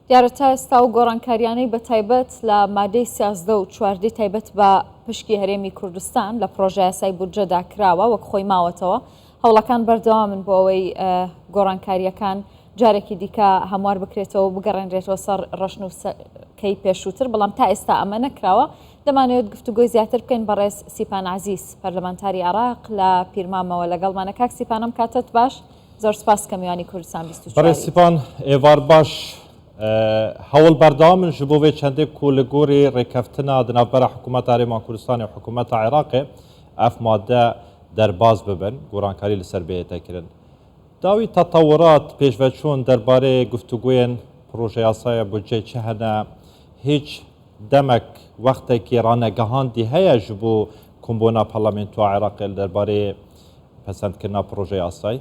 دیارە تا ئێستا و گۆڕانکاریانەی بە تایبەت لە مادەی 13 و 14 تایبەت بە پشکی هەرێمی کوردستان لە پرۆژە یاسای بودجەدا کراوە وەک خۆی ماوەتەوە هەوڵەکان بەردەوامن بۆ ئەوەی گۆڕانکاریەکان جارێکی دیکە هەموار بکرێتەوە بگەڕێنرێتەوە سەر ڕەشنووسەکەی پێشووتر بەڵام تا ئێستا ئەمە نەکراوە. دەمانەوێت گفتوگۆی زیاتر بکەین بەڕێز سیپان عەزیز پەرلەمانتاری عێراق لە پیرمامەوە لەگەڵمانە. کاک سیپانم کاتت باش، زۆر سپاس کە میوانی کوردستان 24. بەڕێز سیپان ئێوار باش. هەوڵ بەردەوامن ji bo vê çendê ku li gorî rêkeftina di navbera hikûmeta Herêma Kurdistanê û hikûmeta Iraqê ev madde derbas bibin, gorankarî li ser bêhête kirin. Dawî tetewurat pêşveçûn derbarê guftugӯyên proje yasaya budcê çi hene, hiç demek wextekî ranegehandî heye ji bo kombûna parlamentoya Iraqê li derbarê pesendkirina proje yasayê?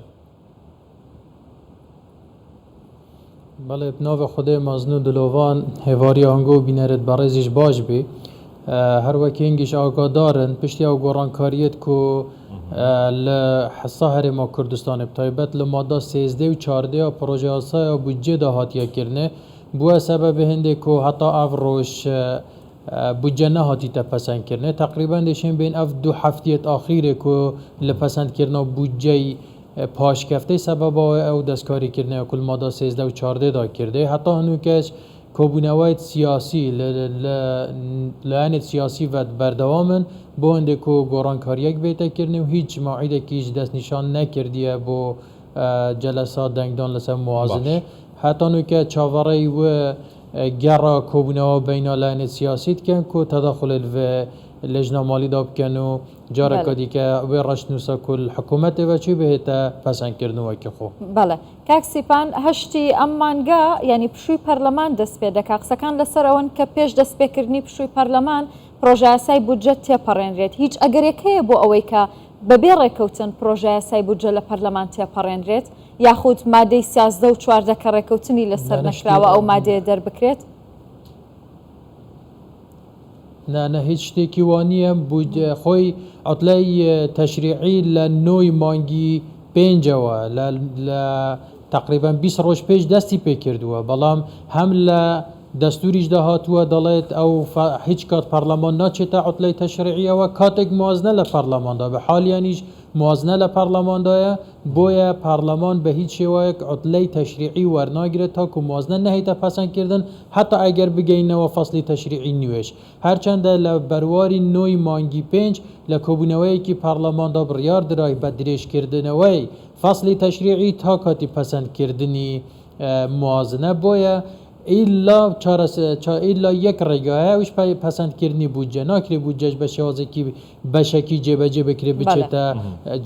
بله بناو خدای مزنون دلوان هواری آنگو بینرد برزیش باش بی هر وکی انگیش آگادارن پشتی او گورانکاریت کو لحصه هرما کردستان بطایبت لماده 13 و 14 پروژه آسای بودجه ده هاتیه کرنه بوه سبب هنده که حتی اف روش بودجه نه هاتی تپسند کرنه تقریبا دشین بین اف 2 هفتیت آخیره که لپسند کرنه بودجه پاشکفته سبب او دستکاری کرده کل ماده 13 و 14 دا کرده حتی هنوکش کابونوایت سیاسی لعنت سیاسی و بردوامن با انده که گورانکاریک بیتا کرده و هیچ موعده که هیچ دست نشان نکردیه با جلسات دنگدان لسه موازنه حتی هنوکه چاوره و گره کابونوا بین لعنت سیاسی کن که تداخل و لجنه مالی داب کنو جاره کدی که وی رشنوسا کل حکومت و چی بهتا پسند کردنو وکی خو. بله. کاک سیپان هشتی امانگا یعنی پشوی پارلمان دست پیدا که قسکان لسر اون که پیش دست پیکردنی پشوی پارلمان پروژه یاسای بودجه تیا پرندرید. هیچ اگر یکی بو اوی که ببیر رکوتن پروژه یاسای بودجه لپارلمان تیا پرندرید یا خود ماده 13 و 14 که رکوتنی لسر نکراوه او ماده در بکرید؟ نه هیچ شتێکی وانیم بود خۆی ئەوتلای تەشریعی لە نۆی مانگی پێنجەوە لە تقریبا 20 ڕۆژ پێش دەستی پێ کردووە بەڵام هەم لە دەستوریش داهاتووە دەڵێت ئەو هیچ کات پەرلەمان ناچێتە ئەوتلای تەشریعیەوە کاتێک موازنە لە پەرلەماندا بە حالیانیش موازنە لە پەرلەماندایە بۆیە پەرلەمان بە هیچ شێوەیەک ئەوتلای تەشریعی وەرناگرێت تاکو موازنە نەهێتە پەسەندکردن حتا ئەگەر بگەینەوە فەسلی تەشریعی نوێش هەرچەندە لە بەرواری نۆی مانگی 5 لە کۆبوونەوەیەکی پەرلەماندا بڕیار درای بە درێژکردنەوەی فەسلی تەشریعی تا کاتی پەسەندکردنی موازنە بۆیە ایلا یک ڕێگایە وش پەسەندکردنی بودجە ناکرێ بودجەش بە شێوازێکی بەشێکی جێبەجێ بکرێ بچێتە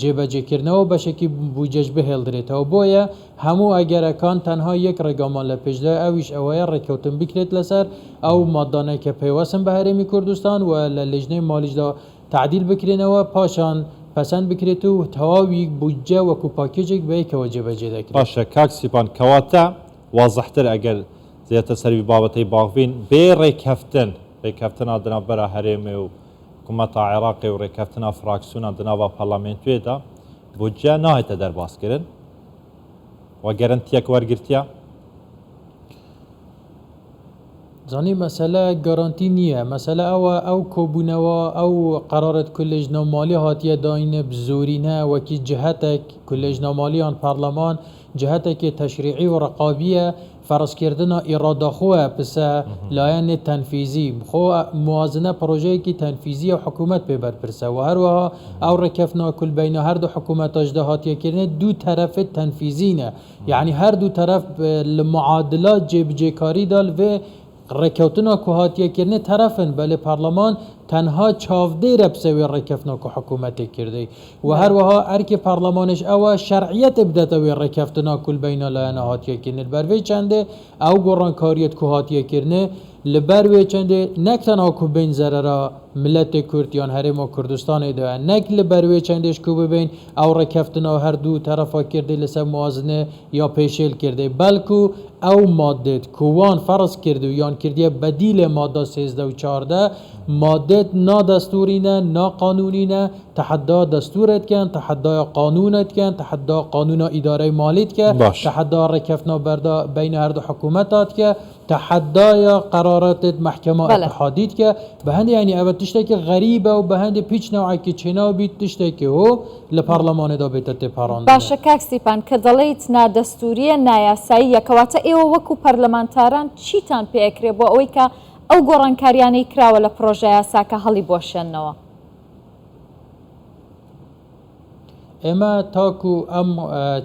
جێبەجێکردنەوە بەشێکی بودجەش بهێڵدرێتەوە بۆیە هەموو ئەگەرەکان تەنها یەک ڕێگامان لە پێشدا ئەویش ئەوەیە ڕێکەوتن بکرێت لەسەر ئەو مادانەی کە پێوەستن بە هەرێمی کوردستان و لە لێژنەی مالیشدا تعدیل بکرێنەوە پاشان پەسەند بکرێت و تەواوی بودجە وەکو پاکێجێک بەیەکەوە جێبەجێ دەکرێت. باشە کاک سیپان کەواتە وازەحتر ئەگەر زیاتر سەروی بابەتەی باغبین بێ ڕێککەفتنا دنابەرە هەرێمێ و حکوومەتا عێراقی و ڕێککەفتنا فراکسیۆنە دناوە پەرلەمێنتوێدا بودجە ناهێتە دەرباسکردن و گەرنتیەک وەرگرتیە؟ زانی مەسەلە گەرانتی نییە مەسەلە ئەوە ئەو کۆبوونەوە ئەو قەرارەت کولێژنە مالی هاتیە داینە بزۆرینە وەکی جهەتێک کولێژنە مالیان پەرلەمان جهەتێکی تەشریعی و ڕقابیە فرضکردنا اراده خواه پس لایەنێ تەنفیزی خۆ موازنە پرۆژەیەکی تەنفیزی و حکوومەت پێ بەرپرسە و هەروەها ئەو ڕێکەفنا کول بینە هەردوو حکوومەتەشدا هاتیەکردنێ دوو تەرەفت تەنفیزینە یعنی هەردوو تەرەف لە معادلات جێبجێکاریدا vê ڕێکەوتنا ku هاتیەکردنێ تەرەفن بەلێ پەرلەمان تەنها چاودێرە پسەوێ ڕێکەفنا ku حکوومەتێک کردی و هەروەها ئەرکی پەرلەمانش ئەوە شەرعیەتێ بدەتەوێ ڕێکەفتنا کول بینە لایەنە هاتیەکردنێت بەروێ چەندێ ئەو گۆڕانکاریەت ku هاتیەکردنێ li ber wê çendê nek tenha ku bên zerera milletê Kurd yan Herêma Kurdistanê de nek li ber wê çendê ku bibên ew rêkeftina her dû terefa kirdê li ser muwazinê ya pêşêl kirdê belku ew maddêt ku wan ferz kirdi û yan kirdiye bedîlê madda 13 û 14 maddêt na destûrî ne na qanûnî ne tehedda destûr etken teheddaya qanûn etken tehedda qanûna îdareyê malî dike tehedda rêkeftina berda beyne her du hikûmet dike تحدای قرارات محکمه بله. اتحادیت که به هند یعنی اوه تشتکی غریبه و به هند پیچ نوعی که چنا بید تشتکی هو لپارلمان دا بیتت پاراندنه. باشە کاک سیپان کە دەڵێیت نادەستوریە نایاسایی یەکەواتە ئێوە وەکو پەرلەمانتاران چیتان پێکرێ بۆ ئەوەی کە ئەو گۆڕانکاریانەی کراوە لە پرۆژە یاساکە هەڵی بۆشێننەوە؟ اما تاکو ام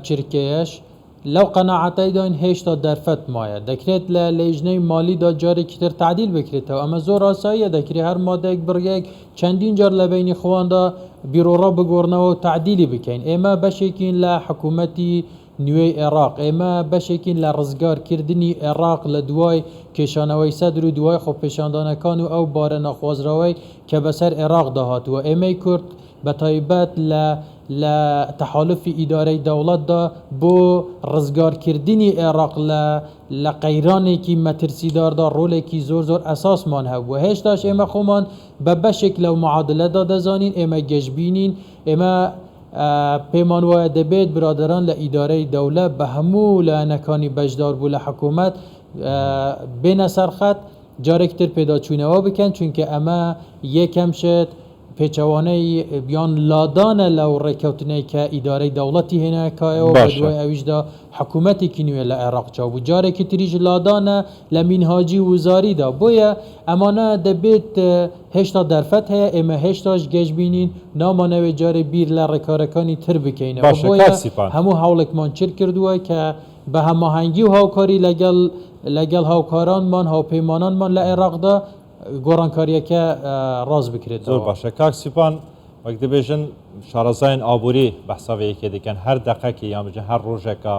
چرکیش لو قناعتی داین هشتا درفت مایه دکرت لجنه مالی دا جاری کتر تعدیل بکرید و اما زور آساییه دکری هر ماده یک برگه چندین جار لبین خوان دا بیرو را بگورنه و تعدیلی بکن اما بشکین لحکومتی نوی عراق اما بشکین لرزگار کردنی عراق لدوای کشانوی صدر و دوای خوب پیشاندانکان و او بار نخوازراوی که بسر عراق دهات و اما کرد بطایبت لتحالف اداره دولت دا بو رزگار کردنی عراق لقیرانی کی مترسیدار دا رولی کی زور اساس مان هب و هشتاش اما خومان به شکل و معادله دا دزانین اما گجبینین اما پیمان و دبیت برادران لاداره دولت به همو لانکانی بجدار بو لحکومت بین سرخط جارکتر پیدا چونه ها بکن چونکه اما یکم شد پیچوانه بیان لادان لو رکوتنه که اداره دولتی هنه که او بدوی اویش دا حکومتی کنوی لعراق چاو جاره که تریج لادان لمنهاجی وزاری دا بویا امانه دبیت هشتا درفت هیا اما هشتاش گج بینین نامانه و جاره بیر لرکارکانی تر بکینه و بویا همو حولک من چر کردوه که به هماهنگی و هاوکاری لگل هاوکاران من هاوپیمانان من لعراق دا گۆڕانکاریە که راز بکرێت زۆر باشە کاک سیپان وەک دەبێژن شارەزایان ئابووری بەحساوەیەکێ دەکەن هەر دەقەکی یامجە هەر ڕۆژێکە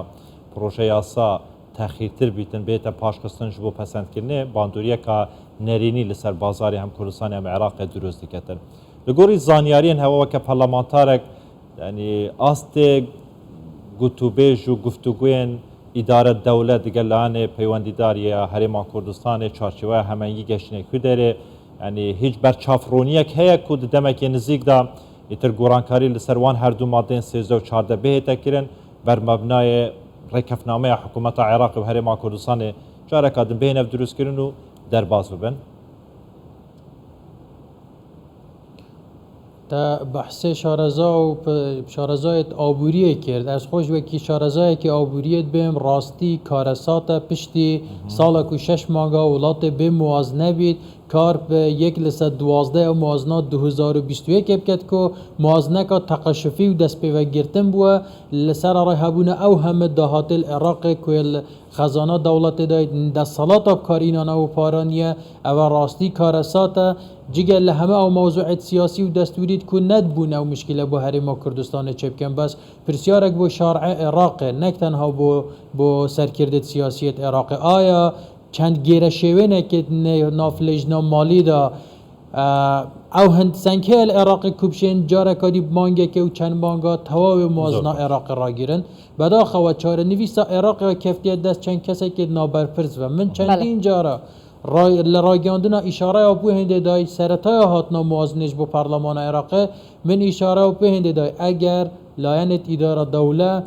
پرۆژە یاسا تەخیرتر بیتن بێتە پاشخستنش بۆ پەسەندکردنێ باندوریەکە نەرینی لەسەر بازاری هەم کوردستانی هەم عێراقی دروست دەکەتن لە گۆڕی زانیاریان هەوەوە کە پەرلەمانتارێک ینی ئاستێک گوتوبێژ و گفتوگوێن اداره دولت دیگه لانه پیوندیداری هرمان کردستان چارچوبه همانگی گشتنه کدره یعنی هیچ برچافرونیک هیا کود دمک نزدیک دا ایتر گورانکاری لسروان هر دو ماده 13 و 14 به تکرن بر مبنای رکفنامه حکومت عراق و هرمان کردستان جاره کادم به نف درست کردن و در باز ببن تا بحث شارزا و شارزایت آبوریه کرد از خوش وکی شارزایی که آبوریت بیم راستی کارسات پشتی سال که 6 مانگا ولات بیم موازنه بید کار به 112 و موازنه 2021 بکد که موازنه که تقشفی و دست پیوه گرتن بوه لسر رای هبونه او همه دهات العراق که خزانه دولت داید دست سالات کارینانه و پارانیه او راستی کارسات جگه لهمه او موضوعات سیاسی و دستورید که ند بونه و مشکله با هرما کردستان چپکن بس پرسیارک با شارع عراق نک تنها با سرکردت سیاسیت عراق آیا چند گیره شوینه که ناف لجنه مالی دا او هند سنکه العراق کبشین جاره کادی مانگه که او چند مانگا تواو موازنه عراق را گیرن بدا خواه چاره نویسا عراق و کفتیت دست چند کسی که نابرپرز و من چندین جاره لراگاندنا اشاره او هنده دای سرتای هاتنا موازنش با پارلمان عراق من اشاره او هنده دای اگر لاینت اداره دوله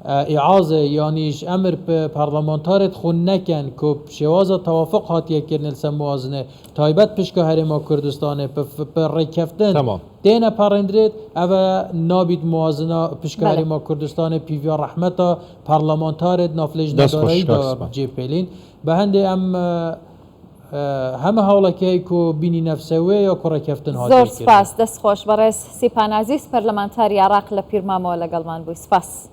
اعازه یعنیش امر پارلمانتارت خون نکن که شواز توافق هاتیه کرنل سم موازنه تایبت پشکا هرما کردستانه پر رکفتن دینه پارندرید او نابید موازنه پشکا هرما کردستانه پیوی رحمتا پارلمانتارت نافلج ندارایی دا جیپلین به هنده همه حالا که بینی نفسوی یا کره کفتن هاتیه زور سپاس دست خوش برای سیپان عزیز پرلمانتاری عراق لپیرمامو لگلمان بوی سپاس